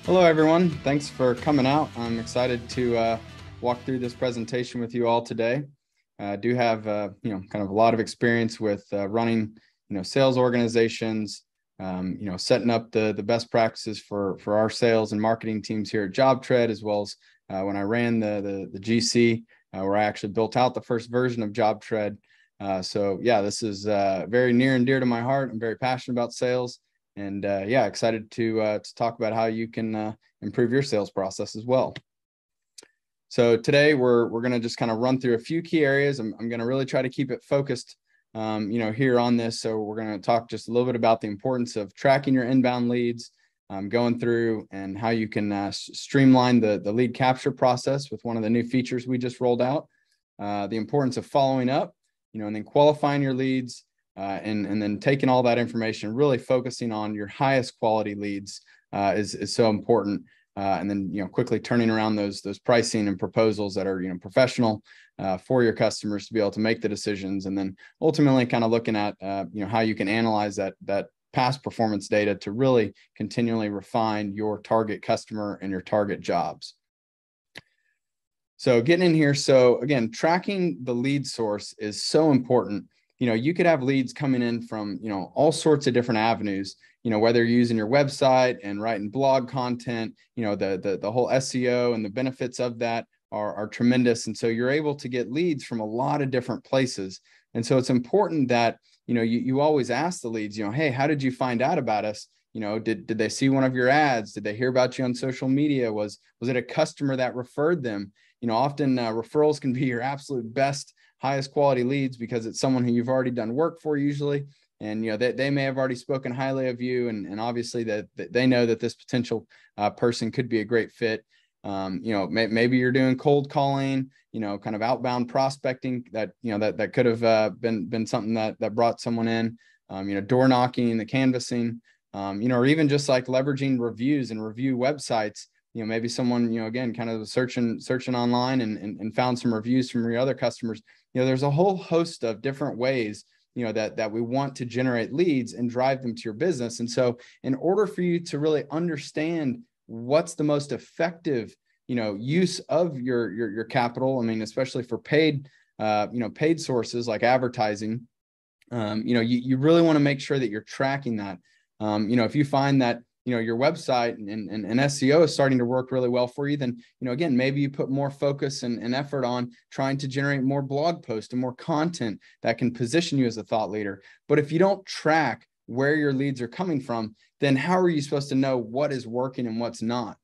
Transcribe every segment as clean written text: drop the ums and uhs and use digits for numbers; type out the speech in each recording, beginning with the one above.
Hello, everyone. Thanks for coming out. I'm excited to walk through this presentation with you all today. I do have, kind of a lot of experience with running, sales organizations, setting up the best practices for our sales and marketing teams here at JobTread, as well as when I ran the GC, where I actually built out the first version of JobTread. So yeah, this is very near and dear to my heart. I'm very passionate about sales. And excited to talk about how you can improve your sales process as well. So today we're going to just kind of run through a few key areas. I'm going to really try to keep it focused, here on this. So we're going to talk just a little bit about the importance of tracking your inbound leads, going through and how you can streamline the lead capture process with one of the new features we just rolled out, the importance of following up, and then qualifying your leads. And then taking all that information, really focusing on your highest quality leads is so important. And then, quickly turning around those pricing and proposals that are, professional for your customers to be able to make the decisions. And then ultimately kind of looking at, how you can analyze that past performance data to really continually refine your target customer and your target jobs. So getting in here. So again, tracking the lead source is so important. You could have leads coming in from, all sorts of different avenues, whether you're using your website and writing blog content, the whole SEO and the benefits of that are tremendous. And so you're able to get leads from a lot of different places. And so it's important that, you always ask the leads, hey, how did you find out about us? Did they see one of your ads? Did they hear about you on social media? Was it a customer that referred them? Often referrals can be your absolute best, highest quality leads because it's someone who you've already done work for usually. And, they may have already spoken highly of you. And obviously that they know that this potential person could be a great fit. Maybe you're doing cold calling, kind of outbound prospecting that could have been something that brought someone in, door knocking, the canvassing, or even just like leveraging reviews and review websites. Maybe someone, again, kind of searching online and found some reviews from your other customers. There's a whole host of different ways, that we want to generate leads and drive them to your business. And so in order for you to really understand what's the most effective, use of your capital, I mean, especially for paid sources like advertising, you really want to make sure that you're tracking that. If you find that, your website and SEO is starting to work really well for you, then, again, maybe you put more focus and effort on trying to generate more blog posts and more content that can position you as a thought leader. But if you don't track where your leads are coming from, then how are you supposed to know what is working and what's not?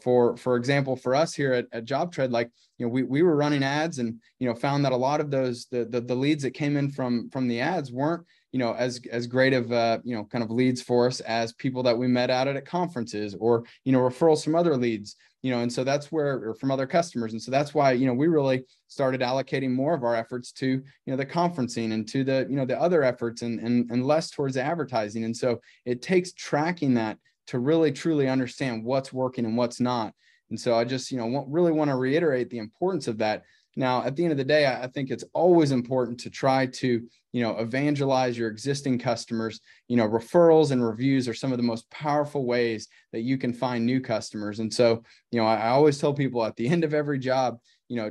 For example, for us here at JobTread, like, we were running ads and, found that a lot of those, the leads that came in from the ads weren't, as great of, kind of leads for us as people that we met out at conferences or, referrals from other leads, and so that's where, or from other customers. And so that's why, we really started allocating more of our efforts to, the conferencing and to the other efforts and less towards advertising. And so it takes tracking that to really truly understand what's working and what's not. And so I just, really want to reiterate the importance of that. Now, at the end of the day, I think it's always important to try to, evangelize your existing customers. Referrals and reviews are some of the most powerful ways that you can find new customers. And so, I always tell people at the end of every job,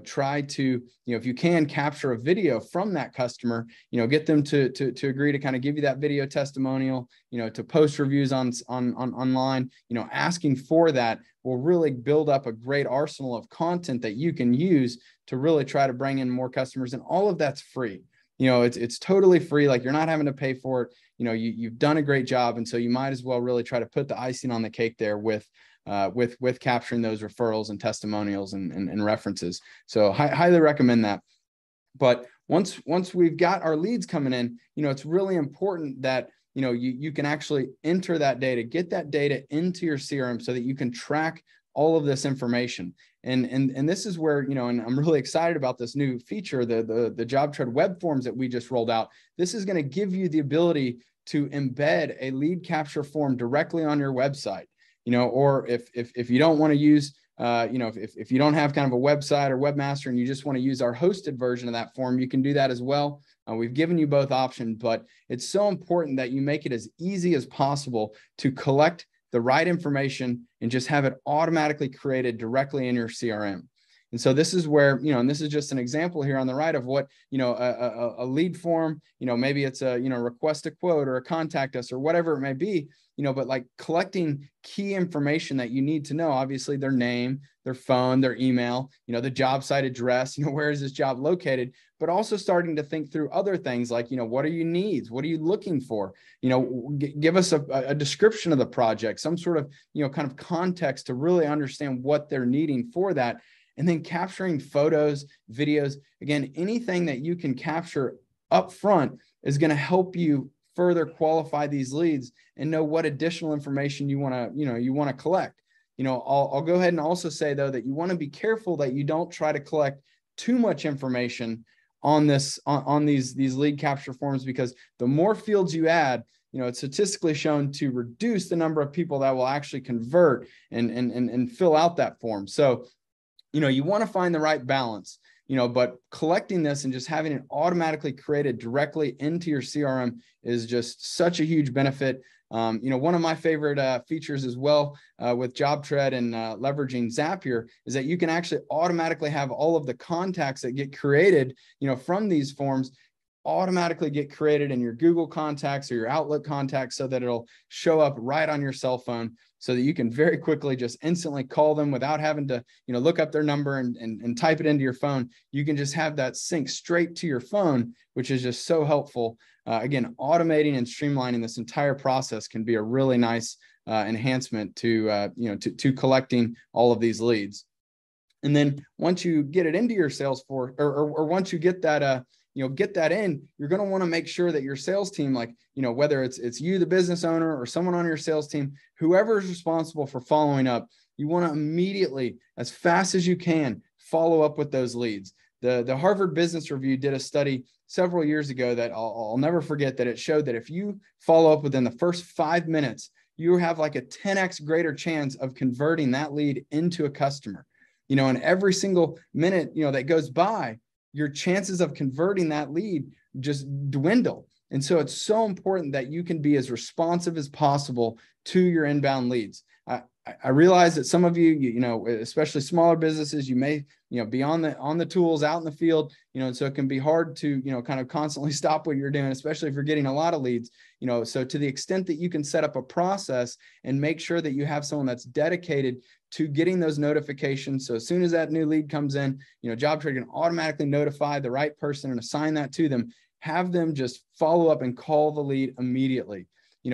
try to, if you can, capture a video from that customer, get them to agree to kind of give you that video testimonial, to post reviews online, asking for that will really build up a great arsenal of content that you can use to really try to bring in more customers. And all of that's free. It's totally free. Like, you're not having to pay for it. You've done a great job. And so you might as well really try to put the icing on the cake there with capturing those referrals and testimonials and references. So highly recommend that. But once we've got our leads coming in, it's really important that, you can actually enter that data, get that data into your CRM so that you can track all of this information. And this is where, and I'm really excited about this new feature, the JobTread web forms that we just rolled out. This is going to give you the ability to embed a lead capture form directly on your website. Or if you don't want to use, if you don't have kind of a website or webmaster and you just want to use our hosted version of that form, you can do that as well. We've given you both options, but it's so important that you make it as easy as possible to collect the right information and just have it automatically created directly in your CRM. And so this is where, and this is just an example here on the right of what, a lead form, maybe it's a, request a quote or a contact us or whatever it may be, but like collecting key information that you need to know, obviously their name, their phone, their email, the job site address, where is this job located, but also starting to think through other things like, what are your needs? What are you looking for? Give us a description of the project, some sort of, kind of context to really understand what they're needing for that. And then capturing photos, videos, again, anything that you can capture up front is going to help you further qualify these leads and know what additional information you want to collect. I'll go ahead and also say though, that you want to be careful that you don't try to collect too much information on these lead capture forms, because the more fields you add, it's statistically shown to reduce the number of people that will actually convert and fill out that form. So, you want to find the right balance, but collecting this and just having it automatically created directly into your CRM is just such a huge benefit. One of my favorite features as well with JobTread and leveraging Zapier is that you can actually automatically have all of the contacts that get created, from these forms automatically get created in your Google contacts or your Outlook contacts, so that it'll show up right on your cell phone, so that you can very quickly just instantly call them without having to, look up their number and type it into your phone. You can just have that sync straight to your phone, which is just so helpful. Again, automating and streamlining this entire process can be a really nice enhancement to collecting all of these leads. And then once you get it into your Salesforce, or once you get that, get that in, you're going to want to make sure that your sales team, like, whether it's you, the business owner, or someone on your sales team, whoever is responsible for following up, you want to immediately, as fast as you can, follow up with those leads. The Harvard Business Review did a study several years ago that I'll never forget, that it showed that if you follow up within the first 5 minutes, you have like a 10x greater chance of converting that lead into a customer. And every single minute, that goes by, your chances of converting that lead just dwindle. And so it's so important that you can be as responsive as possible to your inbound leads. I realize that some of you, especially smaller businesses, you may, be on the tools out in the field, and so it can be hard to, kind of constantly stop what you're doing, especially if you're getting a lot of leads, so to the extent that you can set up a process and make sure that you have someone that's dedicated to getting those notifications. So as soon as that new lead comes in, JobTread can automatically notify the right person and assign that to them, have them just follow up and call the lead immediately.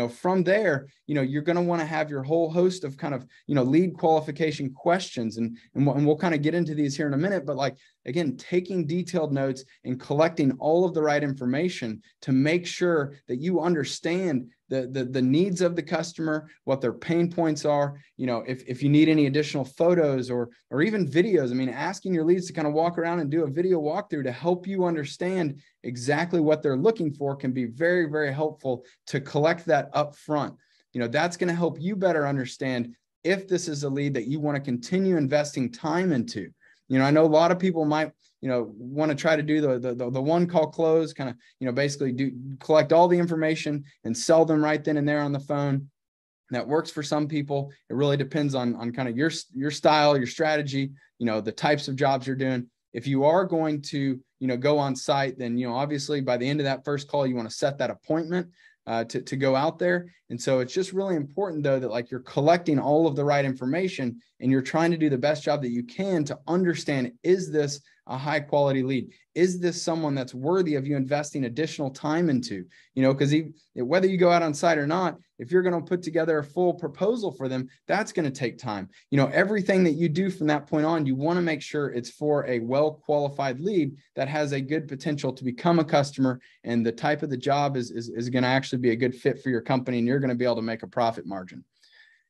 From there, you're going to want to have your whole host of kind of, lead qualification questions. And we'll kind of get into these here in a minute, but like, again, taking detailed notes and collecting all of the right information to make sure that you understand the needs of the customer, what their pain points are, if you need any additional photos or even videos. I mean, asking your leads to kind of walk around and do a video walkthrough to help you understand exactly what they're looking for can be very, very helpful to collect that up front. That's going to help you better understand if this is a lead that you want to continue investing time into. I know a lot of people might, want to try to do the one call close, kind of, basically collect all the information and sell them right then and there on the phone. That works for some people. It really depends on kind of your style, your strategy, the types of jobs you're doing. If you are going to, go on site, then, obviously by the end of that first call, you want to set that appointment to go out there. And so it's just really important though, that like you're collecting all of the right information and you're trying to do the best job that you can to understand, is this a high quality lead? Is this someone that's worthy of you investing additional time into? Because whether you go out on site or not, if you're going to put together a full proposal for them, that's going to take time. Everything that you do from that point on, you want to make sure it's for a well-qualified lead that has a good potential to become a customer, and the type of the job is going to actually be a good fit for your company, and you're going to be able to make a profit margin.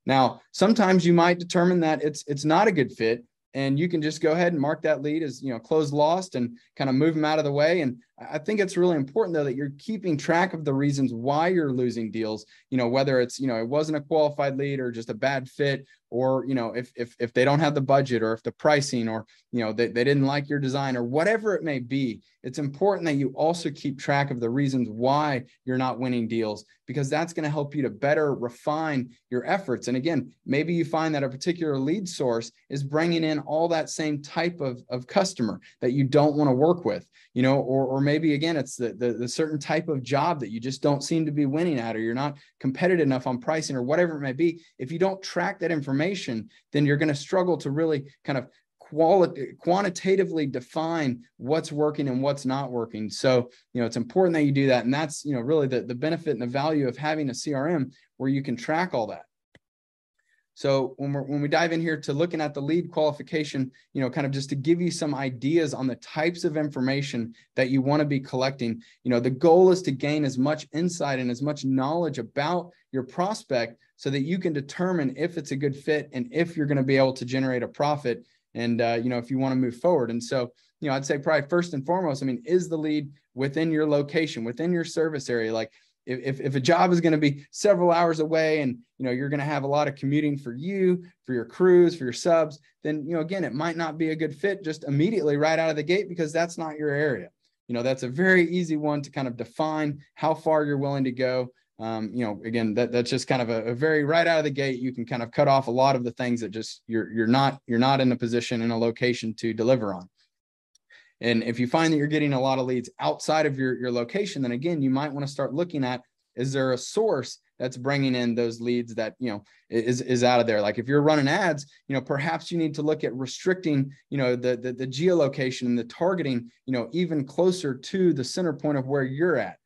Now, sometimes you might determine that it's not a good fit, and you can just go ahead and mark that lead as, closed lost and kind of move them out of the way. And I think it's really important though that you're keeping track of the reasons why you're losing deals, whether it's, it wasn't a qualified lead or just a bad fit, or, if they don't have the budget, or if the pricing, or, they didn't like your design, or whatever it may be. It's important that you also keep track of the reasons why you're not winning deals, because that's going to help you to better refine your efforts. And again, maybe you find that a particular lead source is bringing in all that same type of customer that you don't want to work with, or maybe again, it's the certain type of job that you just don't seem to be winning at, or you're not competitive enough on pricing, or whatever it may be. If you don't track that information, then you're going to struggle to really kind of quantitatively define what's working and what's not working. So, it's important that you do that. And that's, really the benefit and the value of having a CRM where you can track all that. So when we dive in here to looking at the lead qualification, kind of just to give you some ideas on the types of information that you want to be collecting, the goal is to gain as much insight and as much knowledge about your prospect so that you can determine if it's a good fit and if you're going to be able to generate a profit. And, if you want to move forward. And so, I'd say probably first and foremost, is the lead within your location, within your service area? Like if a job is going to be several hours away and, you're going to have a lot of commuting for you, for your crews, for your subs, then, again, it might not be a good fit just immediately right out of the gate, because that's not your area. That's a very easy one to kind of define how far you're willing to go. Again, that's just kind of a very right out of the gate. You can kind of cut off a lot of the things that just you're not in a position, in a location to deliver on. And if you find that you're getting a lot of leads outside of your location, then again, you might want to start looking at, is there a source that's bringing in those leads that, is out of there? Like if you're running ads, perhaps you need to look at restricting, the geolocation and the targeting, even closer to the center point of where you're at.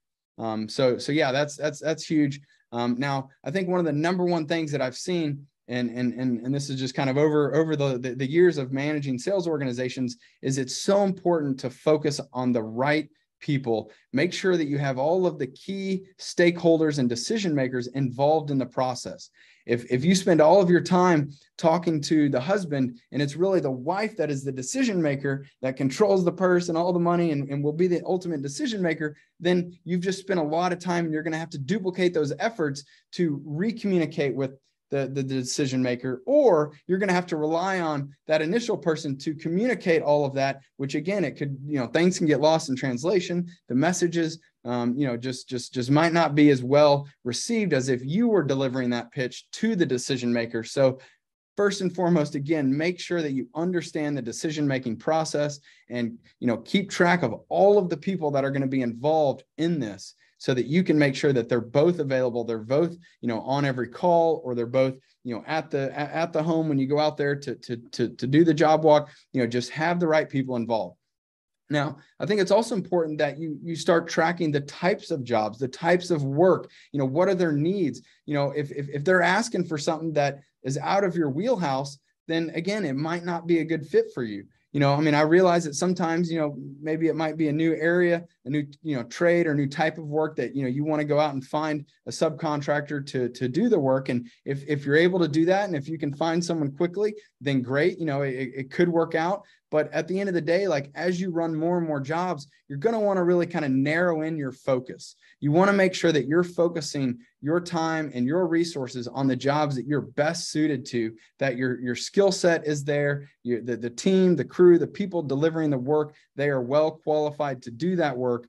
So yeah, that's huge. Now I think one of the number one things that I've seen, and this is just kind of over the years of managing sales organizations, is it's so important to focus on the right people. Make sure that you have all of the key stakeholders and decision makers involved in the process. If you spend all of your time talking to the husband and it's really the wife that is the decision maker, that controls the purse and all the money and will be the ultimate decision maker, then you've just spent a lot of time and you're going to have to duplicate those efforts to recommunicate with the decision maker, or you're going to have to rely on that initial person to communicate all of that, which again, it could, things can get lost in translation. The messages, just might not be as well received as if you were delivering that pitch to the decision maker. So first and foremost, again, make sure that you understand the decision-making process and, keep track of all of the people that are going to be involved in this, so that you can make sure that they're both available. They're both, on every call, or they're both, at the home when you go out there to do the job walk. Just have the right people involved. Now, I think it's also important that you start tracking the types of jobs, the types of work. What are their needs? If they're asking for something that is out of your wheelhouse, then again, it might not be a good fit for you. I realize that sometimes, maybe it might be a new area, a new, trade or new type of work that, you want to go out and find a subcontractor to do the work. And if you're able to do that, and if you can find someone quickly, then great, it could work out. But at the end of the day, like as you run more and more jobs, you're going to want to really kind of narrow in your focus. You want to make sure that you're focusing your time and your resources on the jobs that you're best suited to, that your skill set is there, the team, the crew, the people delivering the work, they are well qualified to do that work.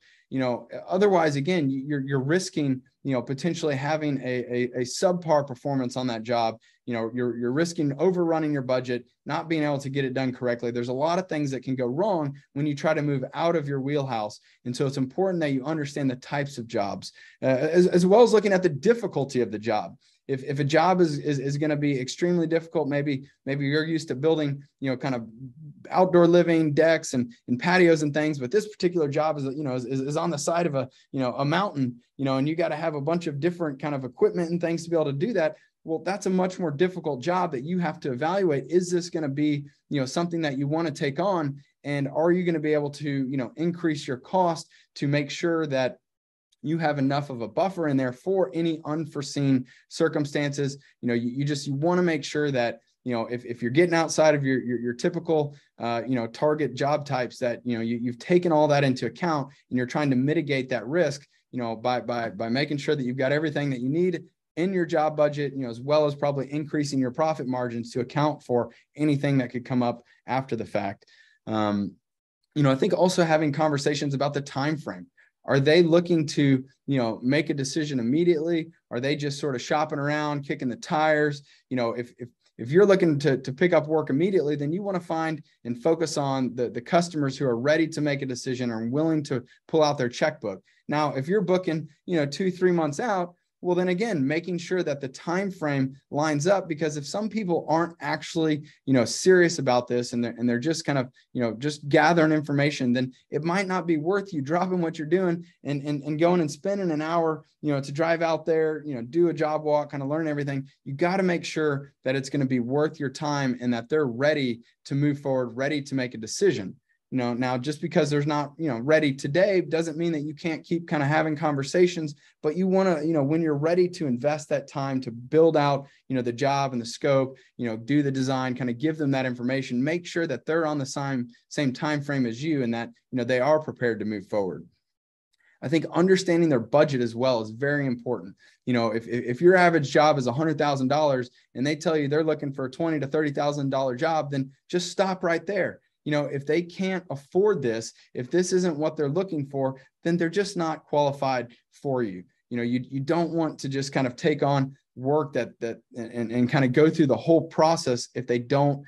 Otherwise, again, you're risking, potentially having a subpar performance on that job. You're risking overrunning your budget, not being able to get it done correctly. There's a lot of things that can go wrong when you try to move out of your wheelhouse. And so it's important that you understand the types of jobs, as well as looking at the difficulty of the job. If a job is going to be extremely difficult, maybe you're used to building, kind of outdoor living decks and patios and things, but this particular job is on the side of a mountain, and you got to have a bunch of different kind of equipment and things to be able to do that. Well, that's a much more difficult job that you have to evaluate. Is this going to be, something that you want to take on? And are you going to be able to, increase your cost to make sure that you have enough of a buffer in there for any unforeseen circumstances? You want to make sure that, if you're getting outside of your typical, target job types, that, you've taken all that into account and you're trying to mitigate that risk, by making sure that you've got everything that you need in your job budget, as well as probably increasing your profit margins to account for anything that could come up after the fact. I think also having conversations about the time frame. Are they looking to, make a decision immediately? Are they just sort of shopping around, kicking the tires? If you're looking to pick up work immediately, then you want to find and focus on the customers who are ready to make a decision or willing to pull out their checkbook. Now, if you're booking, 2-3 months out, well, then again, making sure that the time frame lines up, because if some people aren't actually, serious about this and they're just kind of, just gathering information, then it might not be worth you dropping what you're doing and going and spending an hour, to drive out there, do a job walk, kind of learn everything. You got to make sure that it's going to be worth your time and that they're ready to move forward, ready to make a decision. Now just because there's not, ready today doesn't mean that you can't keep kind of having conversations, but you want to, when you're ready to invest that time to build out, the job and the scope, do the design, kind of give them that information, make sure that they're on the same time frame as you and that, they are prepared to move forward. I think understanding their budget as well is very important. If your average job is $100,000 and they tell you they're looking for a $20,000 to $30,000 job, then just stop right there. If they can't afford this, if this isn't what they're looking for, then they're just not qualified for you. You don't want to just kind of take on work and kind of go through the whole process if they don't,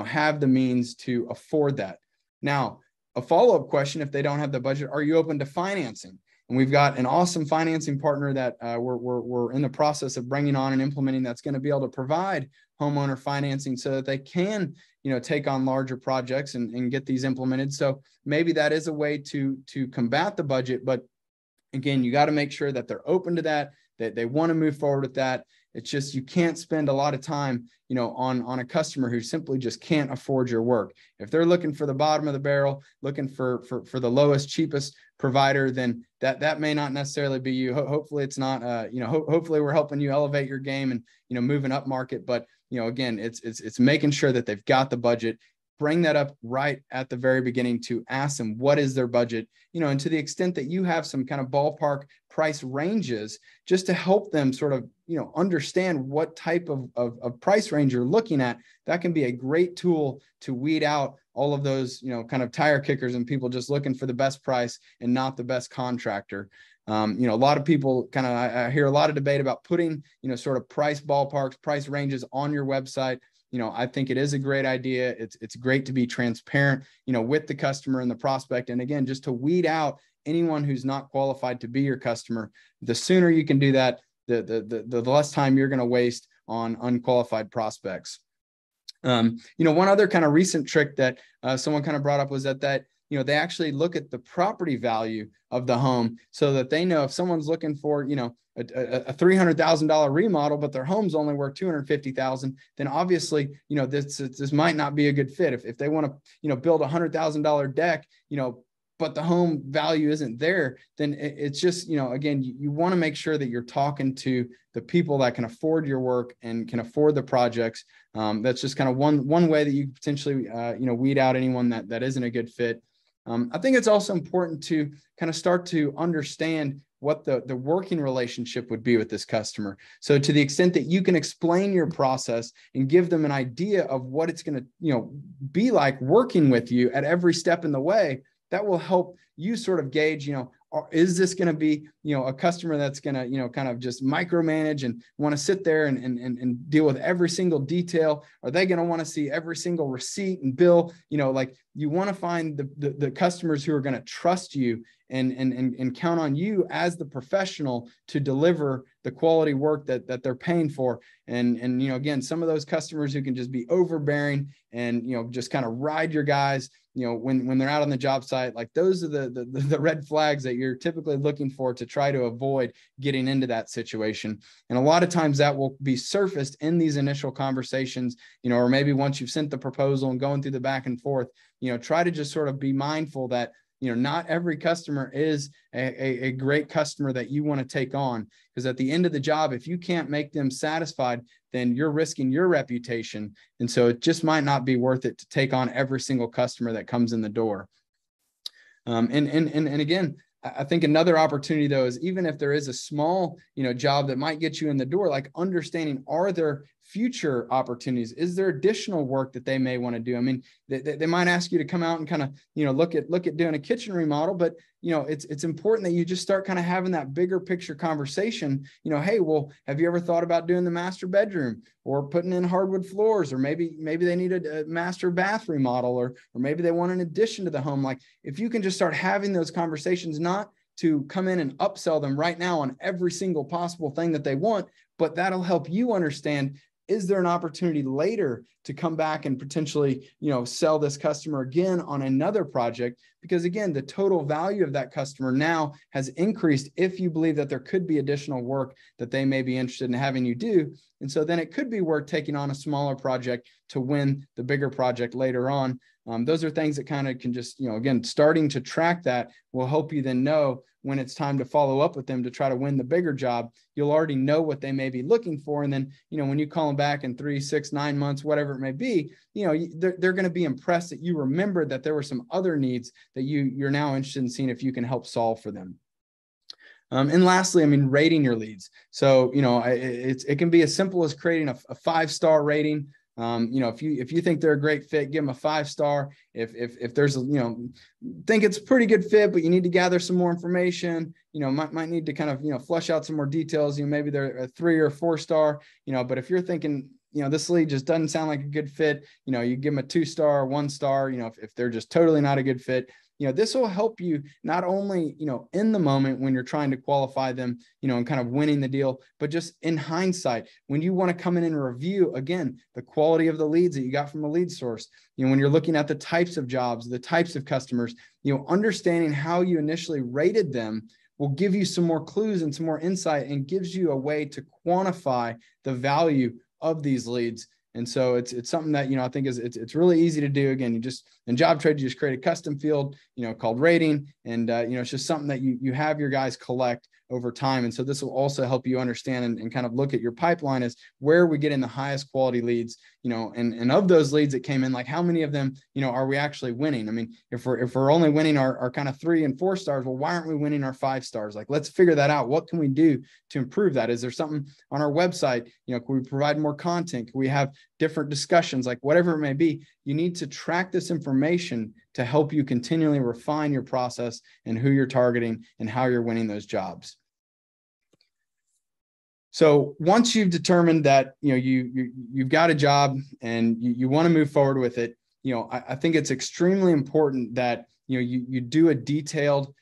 have the means to afford that. Now, a follow-up question, if they don't have the budget, are you open to financing? And we've got an awesome financing partner that we're in the process of bringing on and implementing that's going to be able to provide homeowner financing so that they can, take on larger projects and get these implemented. So maybe that is a way to combat the budget. But again, you got to make sure that they're open to that they want to move forward with that. It's just, you can't spend a lot of time, on a customer who simply just can't afford your work. If they're looking for the bottom of the barrel, looking for the lowest, cheapest provider, then that may not necessarily be you. Hopefully it's not, hopefully we're helping you elevate your game and, moving up market. But, again, it's making sure that they've got the budget. Bring that up right at the very beginning to ask them what is their budget, and to the extent that you have some kind of ballpark price ranges, just to help them sort of, understand what type of price range you're looking at. That can be a great tool to weed out all of those, kind of tire kickers and people just looking for the best price and not the best contractor. A lot of people I hear a lot of debate about putting, sort of price ballparks, price ranges on your website. I think it is a great idea. It's great to be transparent, with the customer and the prospect. And again, just to weed out anyone who's not qualified to be your customer. The sooner you can do that, the less time you're going to waste on unqualified prospects. One other kind of recent trick that someone kind of brought up was that they actually look at the property value of the home so that they know if someone's looking for, a $300,000 remodel, but their home's only worth $250,000, then obviously, this might not be a good fit. If they want to, build $100,000 deck, but the home value isn't there, then it's just, again, you want to make sure that you're talking to the people that can afford your work and can afford the projects. That's just kind of one way that you potentially, weed out anyone that isn't a good fit. I think it's also important to kind of start to understand what the working relationship would be with this customer. So to the extent that you can explain your process and give them an idea of what it's going to, be like working with you at every step in the way, that will help you sort of gauge, is this going to be, a customer that's going to, kind of just micromanage and want to sit there and deal with every single detail? Are they going to want to see every single receipt and bill? Like you want to find the customers who are going to trust you and count on you as the professional to deliver the quality work that they're paying for. And again, some of those customers who can just be overbearing and, just kind of ride your guys, when they're out on the job site, like those are the red flags that you're typically looking for to try to avoid getting into that situation. And a lot of times that will be surfaced in these initial conversations, or maybe once you've sent the proposal and going through the back and forth, try to just sort of be mindful that not every customer is a great customer that you want to take on, because at the end of the job, if you can't make them satisfied, then you're risking your reputation. And so it just might not be worth it to take on every single customer that comes in the door. And again, I think another opportunity though is, even if there is a small, job that might get you in the door, like understanding, are there future opportunities? Is there additional work that they may want to do? I mean, they might ask you to come out and kind of, look at doing a kitchen remodel, but it's important that you just start kind of having that bigger picture conversation. Hey, well, have you ever thought about doing the master bedroom, or putting in hardwood floors, or maybe they need a master bath remodel, or maybe they want an addition to the home. Like, if you can just start having those conversations, not to come in and upsell them right now on every single possible thing that they want, but that'll help you understand, is there an opportunity later to come back and potentially, sell this customer again on another project? Because again, the total value of that customer now has increased if you believe that there could be additional work that they may be interested in having you do. And so then it could be worth taking on a smaller project to win the bigger project later on. Those are things that kind of can just, again, starting to track that will help you then know when it's time to follow up with them to try to win the bigger job. You'll already know what they may be looking for. And then, when you call them back in 3, 6, 9 months, whatever it may be, they're going to be impressed that you remembered that there were some other needs that you're now interested in seeing if you can help solve for them. And lastly, rating your leads. So, it can be as simple as creating a 5-star rating. If you think they're a great fit, give them a 5-star. If there's think it's a pretty good fit, but you need to gather some more information, might need to kind of, flush out some more details, maybe they're a 3 or 4-star, but if you're thinking, this lead just doesn't sound like a good fit, you give them a 2-star, 1-star, if they're just totally not a good fit. This will help you not only, in the moment when you're trying to qualify them, and kind of winning the deal, but just in hindsight, when you want to come in and review, again, the quality of the leads that you got from a lead source, when you're looking at the types of jobs, the types of customers, understanding how you initially rated them will give you some more clues and some more insight, and gives you a way to quantify the value of these leads. And so it's something that, I think it's really easy to do. Again, you just, in job trade, you just create a custom field, called rating. And, it's just something that you have your guys collect over time. And so this will also help you understand and kind of look at your pipeline as where we get in the highest quality leads, and of those leads that came in, like how many of them, are we actually winning? I mean, if we're only winning our kind of 3 and 4 stars, well, why aren't we winning our 5 stars? Like, let's figure that out. What can we do to improve that? Is there something on our website? Can we provide more content? Can we have different discussions? Like, whatever it may be, you need to track this information to help you continually refine your process and who you're targeting and how you're winning those jobs. So once you've determined that, you've got a job and you want to move forward with it, I think it's extremely important that, you do a detailed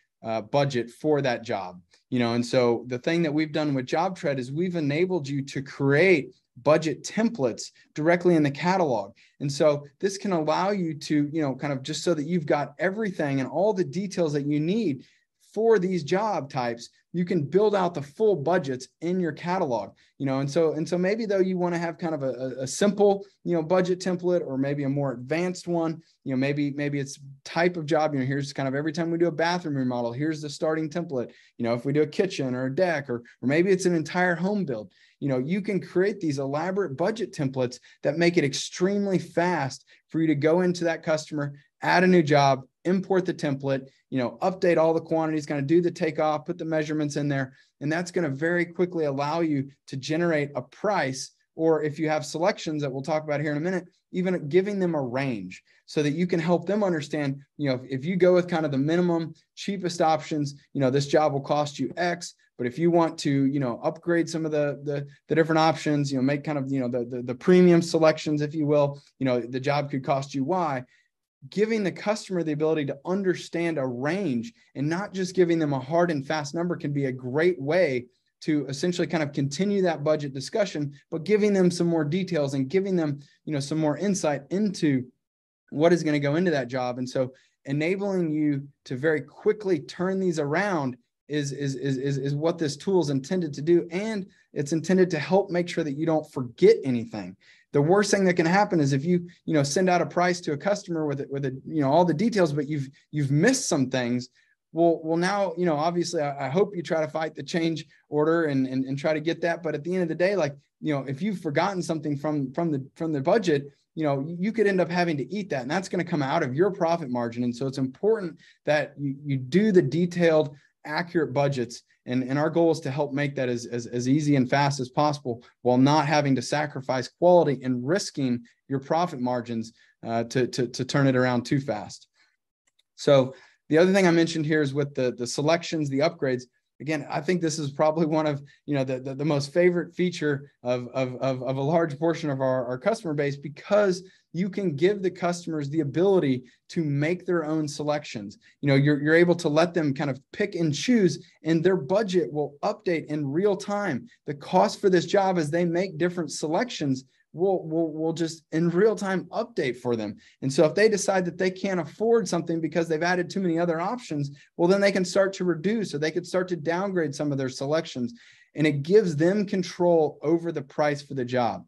budget for that job, and so the thing that we've done with JobTread is we've enabled you to create budget templates directly in the catalog. And so this can allow you to, kind of just so that you've got everything and all the details that you need for these job types, you can build out the full budgets in your catalog, and so maybe though you want to have kind of a simple, budget template, or maybe a more advanced one, maybe it's type of job, here's kind of every time we do a bathroom remodel, here's the starting template, if we do a kitchen or a deck, or maybe it's an entire home build, you can create these elaborate budget templates that make it extremely fast for you to go into that customer, add a new job, import the template, update all the quantities, kind of do the takeoff, put the measurements in there. And that's going to very quickly allow you to generate a price, or if you have selections that we'll talk about here in a minute, even giving them a range so that you can help them understand, if you go with kind of the minimum cheapest options, this job will cost you X. But if you want to, upgrade some of the different options, make kind of, the premium selections, if you will, the job could cost you Y. Giving the customer the ability to understand a range and not just giving them a hard and fast number can be a great way to essentially kind of continue that budget discussion, but giving them some more details and giving them, some more insight into what is going to go into that job. And so enabling you to very quickly turn these around is what this tool is intended to do. And it's intended to help make sure that you don't forget anything. The worst thing that can happen is if you send out a price to a customer with all the details, but you've missed some things. Well, now, obviously I hope you try to fight the change order and try to get that. But at the end of the day, like, if you've forgotten something from the budget, you could end up having to eat that, and that's going to come out of your profit margin. And so it's important that you do the detailed, accurate budgets. And our goal is to help make that as easy and fast as possible, while not having to sacrifice quality and risking your profit margins to turn it around too fast. So the other thing I mentioned here is with the selections, the upgrades. Again, I think this is probably one of the most favorite feature of a large portion of our customer base, because you can give the customers the ability to make their own selections. You're able to let them kind of pick and choose, and their budget will update in real time. The cost for this job, as they make different selections, will just in real time update for them. And so if they decide that they can't afford something because they've added too many other options, well, then they can start to reduce, or they could start to downgrade some of their selections. And it gives them control over the price for the job.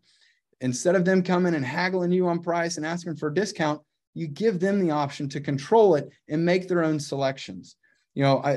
Instead of them coming and haggling you on price and asking for a discount, you give them the option to control it and make their own selections.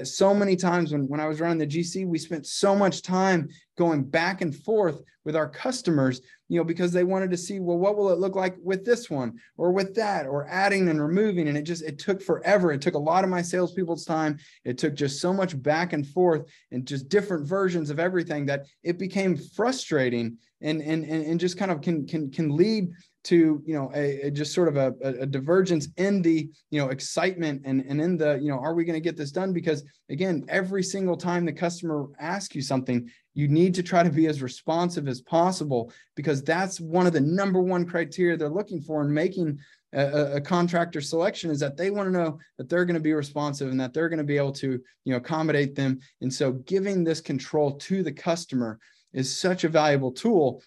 So many times when I was running the GC, we spent so much time going back and forth with our customers, because they wanted to see, well, what will it look like with this one or with that, or adding and removing. And it took forever. It took a lot of my salespeople's time. It took just so much back and forth and just different versions of everything that it became frustrating and just kind of can lead to just sort of a divergence in the excitement and in the are we going to get this done? Because again, every single time the customer asks you something, you need to try to be as responsive as possible, because that's one of the number one criteria they're looking for in making a contractor selection, is that they want to know that they're going to be responsive and that they're going to be able to accommodate them. And so giving this control to the customer is such a valuable tool.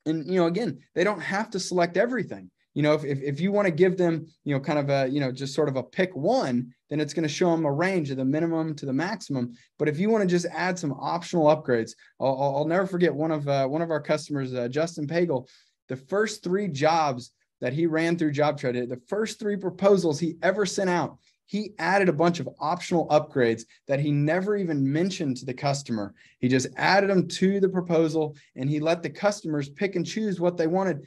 And, again, they don't have to select everything. If you want to give them, kind of a, just sort of a pick one, then it's going to show them a range of the minimum to the maximum. But if you want to just add some optional upgrades, I'll never forget one of our customers, Justin Pagel. The first 3 jobs that he ran through JobTread, the first 3 proposals he ever sent out, he added a bunch of optional upgrades that he never even mentioned to the customer. He just added them to the proposal, and he let the customers pick and choose what they wanted.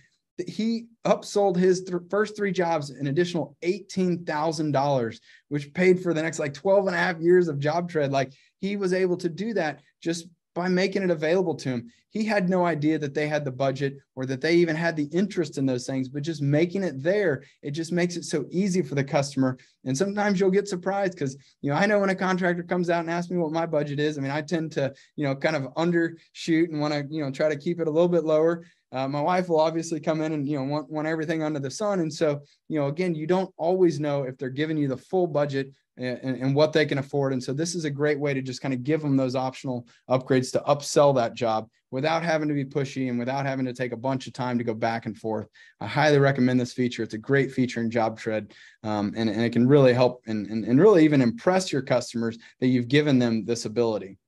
He upsold his first 3 jobs an additional $18,000, which paid for the next 12 and a half years of JobTread. Like, he was able to do that just by making it available to him. He had no idea that they had the budget or that they even had the interest in those things, but just making it there, it just makes it so easy for the customer. And sometimes you'll get surprised because, I know when a contractor comes out and asks me what my budget is, I tend to, kind of undershoot and want to, try to keep it a little bit lower. My wife will obviously come in and, want everything under the sun. And so, again, you don't always know if they're giving you the full budget and what they can afford. And so this is a great way to just kind of give them those optional upgrades to upsell that job without having to be pushy and without having to take a bunch of time to go back and forth. I highly recommend this feature. It's a great feature in JobTread, and it can really help and really even impress your customers that you've given them this ability.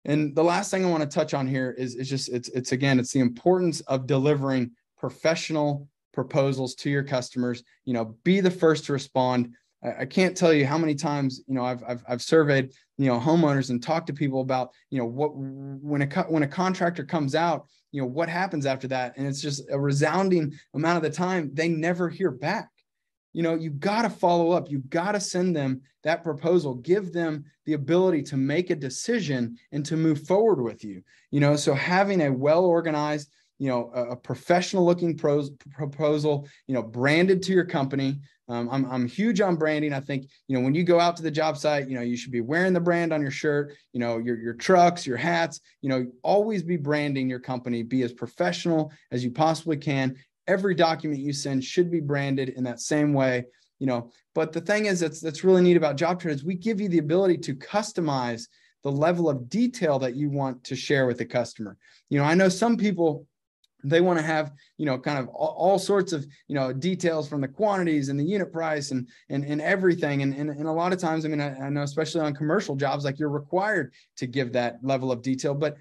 And the last thing I want to touch on here is it's the importance of delivering professional proposals to your customers. Be the first to respond. I can't tell you how many times, I've surveyed, homeowners and talked to people about, when a contractor comes out, what happens after that. And it's just a resounding amount of the time they never hear back. You got to follow up. You got to send them that proposal, give them the ability to make a decision and to move forward with you. So having a well-organized, a professional looking proposal, branded to your company. I'm huge on branding. I think, when you go out to the job site, you should be wearing the brand on your shirt, your trucks, your hats, always be branding your company, be as professional as you possibly can. Every document you send should be branded in that same way, but the thing is that's really neat about JobTread is we give you the ability to customize the level of detail that you want to share with the customer. I know some people They want to have, kind of all sorts of, details from the quantities and the unit price and everything. And a lot of times, I mean, I know, especially on commercial jobs, like you're required to give that level of detail. But,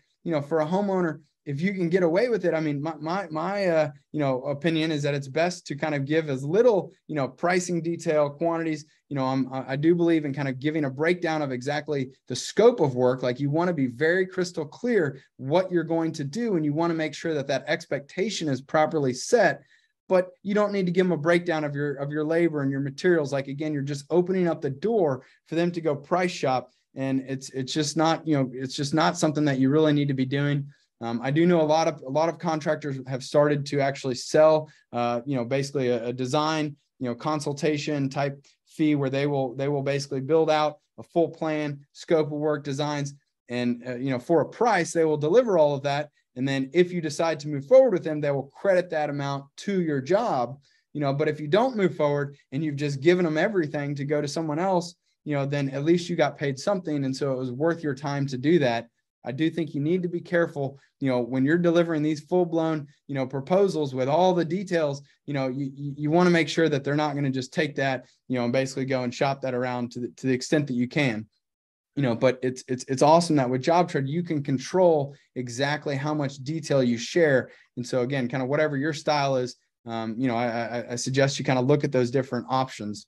for a homeowner, if you can get away with it, I mean, my opinion is that it's best to kind of give as little, pricing detail, quantities. I do believe in kind of giving a breakdown of exactly the scope of work. Like, you want to be very crystal clear what you're going to do, and you want to make sure that that expectation is properly set. But you don't need to give them a breakdown of your labor and your materials. Like, again, you're just opening up the door for them to go price shop, and it's just not, it's just not something that you really need to be doing. I do know a lot of contractors have started to actually sell, basically a design, consultation type fee, where they will basically build out a full plan, scope of work, designs, and for a price, they will deliver all of that. And then if you decide to move forward with them, they will credit that amount to your job. But if you don't move forward and you've just given them everything to go to someone else, then at least you got paid something, and so it was worth your time to do that. I do think you need to be careful, when you're delivering these full-blown, proposals with all the details. You want to make sure that they're not going to just take that, and basically go and shop that around to the extent that you can. But it's awesome that with JobTread, you can control exactly how much detail you share. And so again, kind of whatever your style is, I suggest you kind of look at those different options.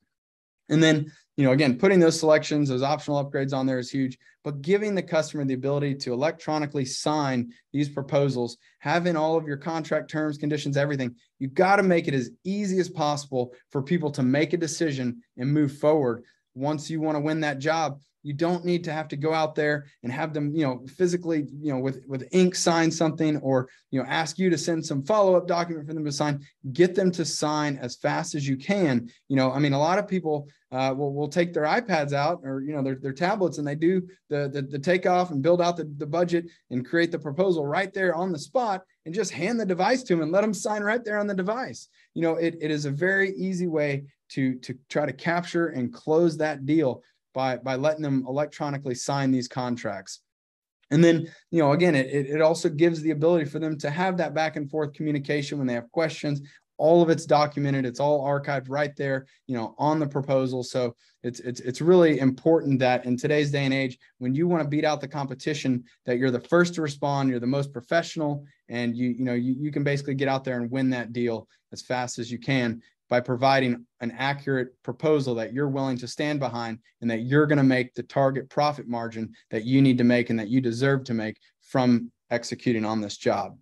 And then, again, putting those selections, those optional upgrades on there is huge, but giving the customer the ability to electronically sign these proposals, having all of your contract terms, conditions, everything, you've got to make it as easy as possible for people to make a decision and move forward. Once you want to win that job, you don't need to have to go out there and have them, physically, with ink sign something, or, ask you to send some follow-up document for them to sign. Get them to sign as fast as you can. I mean, a lot of people will take their iPads out, or, their tablets, and they do the takeoff and build out the budget and create the proposal right there on the spot, and just hand the device to them and let them sign right there on the device. It is a very easy way to try to capture and close that deal by letting them electronically sign these contracts. And then, again, it also gives the ability for them to have that back and forth communication when they have questions. All of it's documented. It's all archived right there, on the proposal. So it's really important that in today's day and age, when you want to beat out the competition, that you're the first to respond, you're the most professional, and you can basically get out there and win that deal as fast as you can, by providing an accurate proposal that you're willing to stand behind, and that you're going to make the target profit margin that you need to make and that you deserve to make from executing on this job.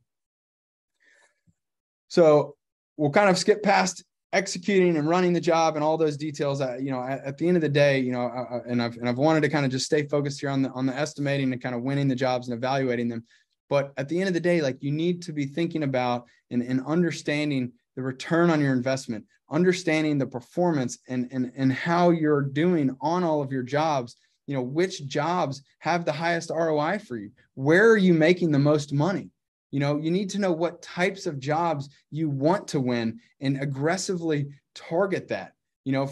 So we'll kind of skip past executing and running the job and all those details. At the end of the day, and I've wanted to kind of just stay focused here on the estimating and kind of winning the jobs and evaluating them. But at the end of the day, like, you need to be thinking about and understanding the return on your investment, understanding the performance and how you're doing on all of your jobs. Which jobs have the highest ROI for you? Where are you making the most money? You need to know what types of jobs you want to win and aggressively target that,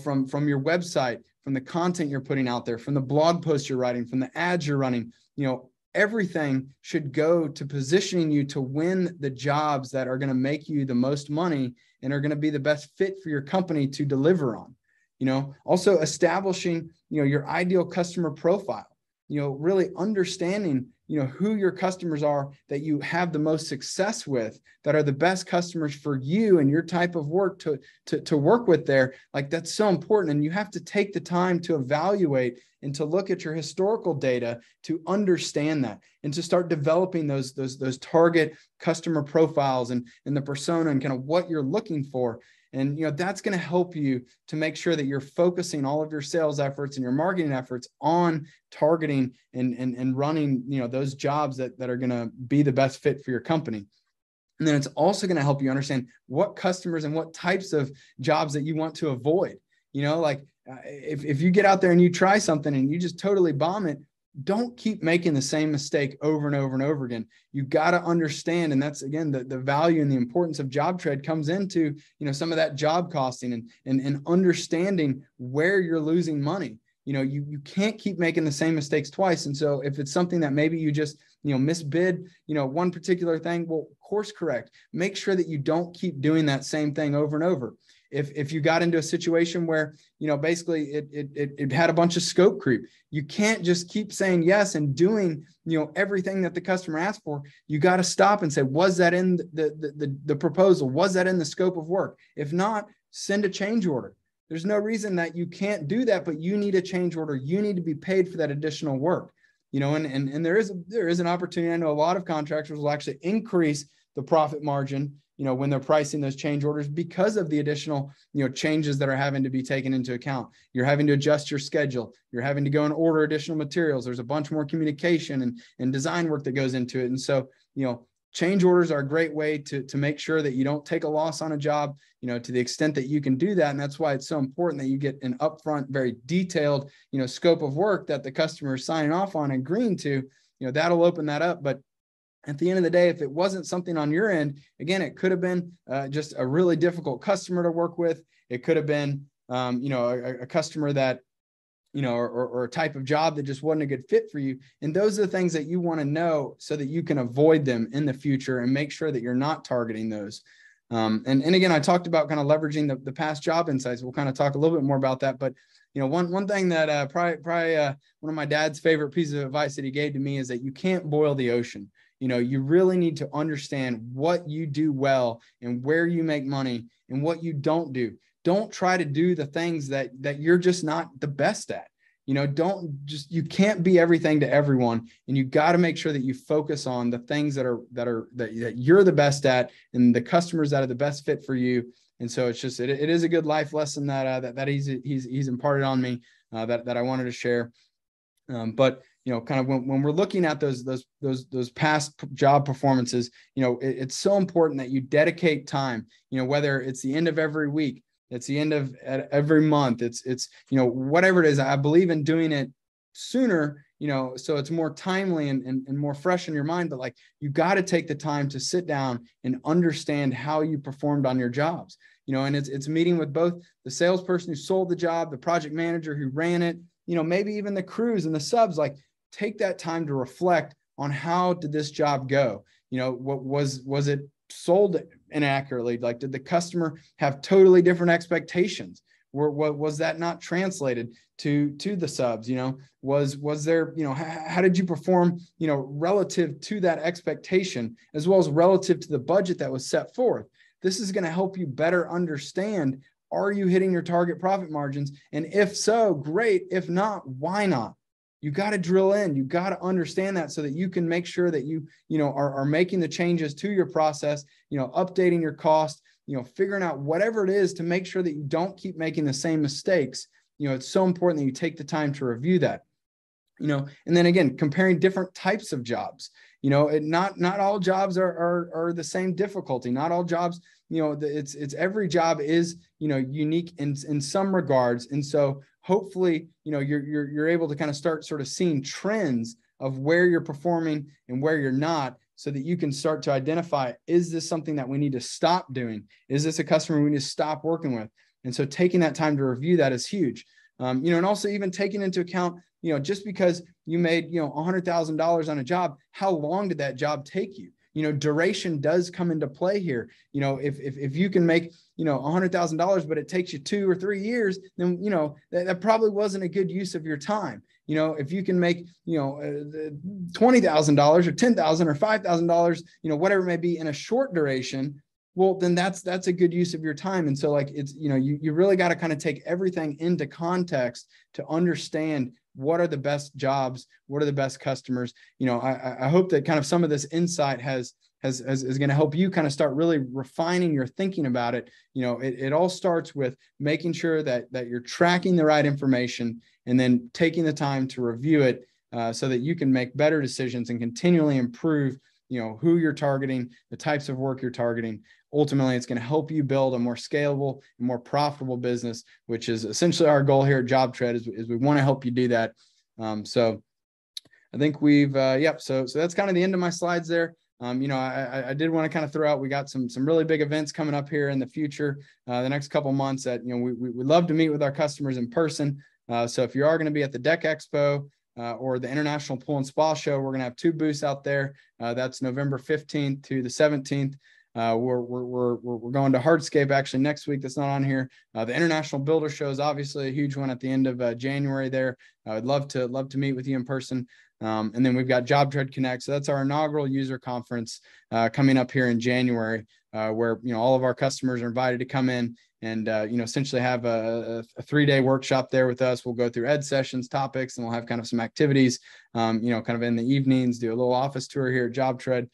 from your website, from the content you're putting out there, from the blog posts you're writing, from the ads you're running. Everything should go to positioning you to win the jobs that are going to make you the most money and are going to be the best fit for your company to deliver on. Also establishing, your ideal customer profile, really understanding, who your customers are that you have the most success with, that are the best customers for you and your type of work to work with there. Like, that's so important. And you have to take the time to evaluate and to look at your historical data to understand that, and to start developing those target customer profiles and the persona and kind of what you're looking for. And, that's going to help you to make sure that you're focusing all of your sales efforts and your marketing efforts on targeting and running, those jobs that are going to be the best fit for your company. And then it's also going to help you understand what customers and what types of jobs that you want to avoid. If you get out there and you try something and you just totally bomb it, don't keep making the same mistake over and over and over again. You got to understand, and that's, again, the value and the importance of JobTread comes into, some of that job costing and understanding where you're losing money. you can't keep making the same mistakes twice. And so if it's something that maybe you just, misbid, one particular thing, well, course correct, make sure that you don't keep doing that same thing over and over. If you got into a situation where, basically it had a bunch of scope creep, you can't just keep saying yes and doing, everything that the customer asked for. You got to stop and say, was that in the proposal? Was that in the scope of work? If not, send a change order. There's no reason that you can't do that, but you need a change order. You need to be paid for that additional work, and there is an opportunity. I know a lot of contractors will actually increase the profit margin, when they're pricing those change orders because of the additional, changes that are having to be taken into account. You're having to adjust your schedule. You're having to go and order additional materials. There's a bunch more communication and design work that goes into it. And so, change orders are a great way to make sure that you don't take a loss on a job, to the extent that you can do that. And that's why it's so important that you get an upfront, very detailed, scope of work that the customer is signing off on and agreeing to. That'll open that up. But at the end of the day, if it wasn't something on your end, again, it could have been just a really difficult customer to work with. It could have been, a customer that, or a type of job that just wasn't a good fit for you. And those are the things that you want to know so that you can avoid them in the future and make sure that you're not targeting those. And again, I talked about kind of leveraging the past job insights. We'll kind of talk a little bit more about that. But, one thing that probably one of my dad's favorite pieces of advice that he gave to me is that you can't boil the ocean. You really need to understand what you do well and where you make money and what you don't do. Don't try to do the things that you're just not the best at. You can't be everything to everyone. And you got to make sure that you focus on the things that you're the best at and the customers that are the best fit for you. And so it's just, it is a good life lesson that he's imparted on me that I wanted to share. But kind of when we're looking at those past job performances, it's so important that you dedicate time, whether it's the end of every week, it's the end of every month, it's whatever it is. I believe in doing it sooner, so it's more timely and more fresh in your mind. But like, you got to take the time to sit down and understand how you performed on your jobs, and it's meeting with both the salesperson who sold the job, the project manager who ran it, maybe even the crews and the subs. Like, take that time to reflect on how did this job go? What was it sold inaccurately? Like, did the customer have totally different expectations? Was that not translated to the subs? Was there, how did you perform, relative to that expectation, as well as relative to the budget that was set forth? This is going to help you better understand, are you hitting your target profit margins? And if so, great. If not, why not? You got to drill in. You got to understand that so that you can make sure that you are making the changes to your process, updating your cost, figuring out whatever it is to make sure that you don't keep making the same mistakes. It's so important that you take the time to review that, and then again, comparing different types of jobs. Not all jobs are the same difficulty. Not all jobs, it's every job is, unique in some regards. And so hopefully, you're able to kind of start sort of seeing trends of where you're performing and where you're not, so that you can start to identify, is this something that we need to stop doing? Is this a customer we need to stop working with? And so taking that time to review that is huge. And also even taking into account, just because you made, $100,000 on a job, how long did that job take you? Duration does come into play here. If you can make, $100,000, but it takes you 2 or 3 years, then, that probably wasn't a good use of your time. If you can make, $20,000 or $10,000 or $5,000, whatever it may be in a short duration, well, then that's a good use of your time. And so like, it's, you really got to kind of take everything into context to understand what are the best jobs, what are the best customers. I hope that kind of some of this insight is going to help you kind of start really refining your thinking about it. It all starts with making sure that you're tracking the right information and then taking the time to review it so that you can make better decisions and continually improve, who you're targeting, the types of work you're targeting. Ultimately, it's going to help you build a more scalable and more profitable business, which is essentially our goal here at JobTread, is we want to help you do that. So I think we've, so that's kind of the end of my slides there. I did want to kind of throw out, we got some really big events coming up here in the future, the next couple months that, we love to meet with our customers in person. So if you are going to be at the Deck Expo or the International Pool and Spa Show, we're going to have 2 booths out there. That's November 15th to the 17th. We're going to Hardscape actually next week. That's not on here. The International Builder Show is obviously a huge one at the end of January there. I'd love to meet with you in person. And then we've got JobTread Connect. So that's our inaugural user conference coming up here in January, where, all of our customers are invited to come in and, essentially have a 3-day workshop there with us. We'll go through ed sessions, topics, and we'll have kind of some activities, kind of in the evenings, do a little office tour here at JobTread.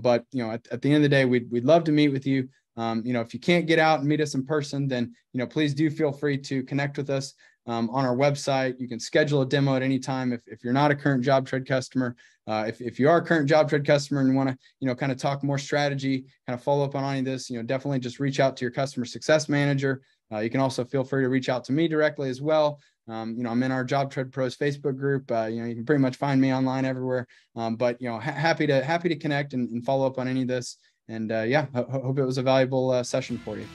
But, at the end of the day, we'd love to meet with you. If you can't get out and meet us in person, then, please do feel free to connect with us on our website. You can schedule a demo at any time. If you're not a current JobTread customer, if you are a current JobTread customer and want to, kind of talk more strategy, kind of follow up on any of this, definitely just reach out to your customer success manager. You can also feel free to reach out to me directly as well. I'm in our JobTread Pros Facebook group. You can pretty much find me online everywhere. But happy to connect and follow up on any of this. And hope it was a valuable session for you.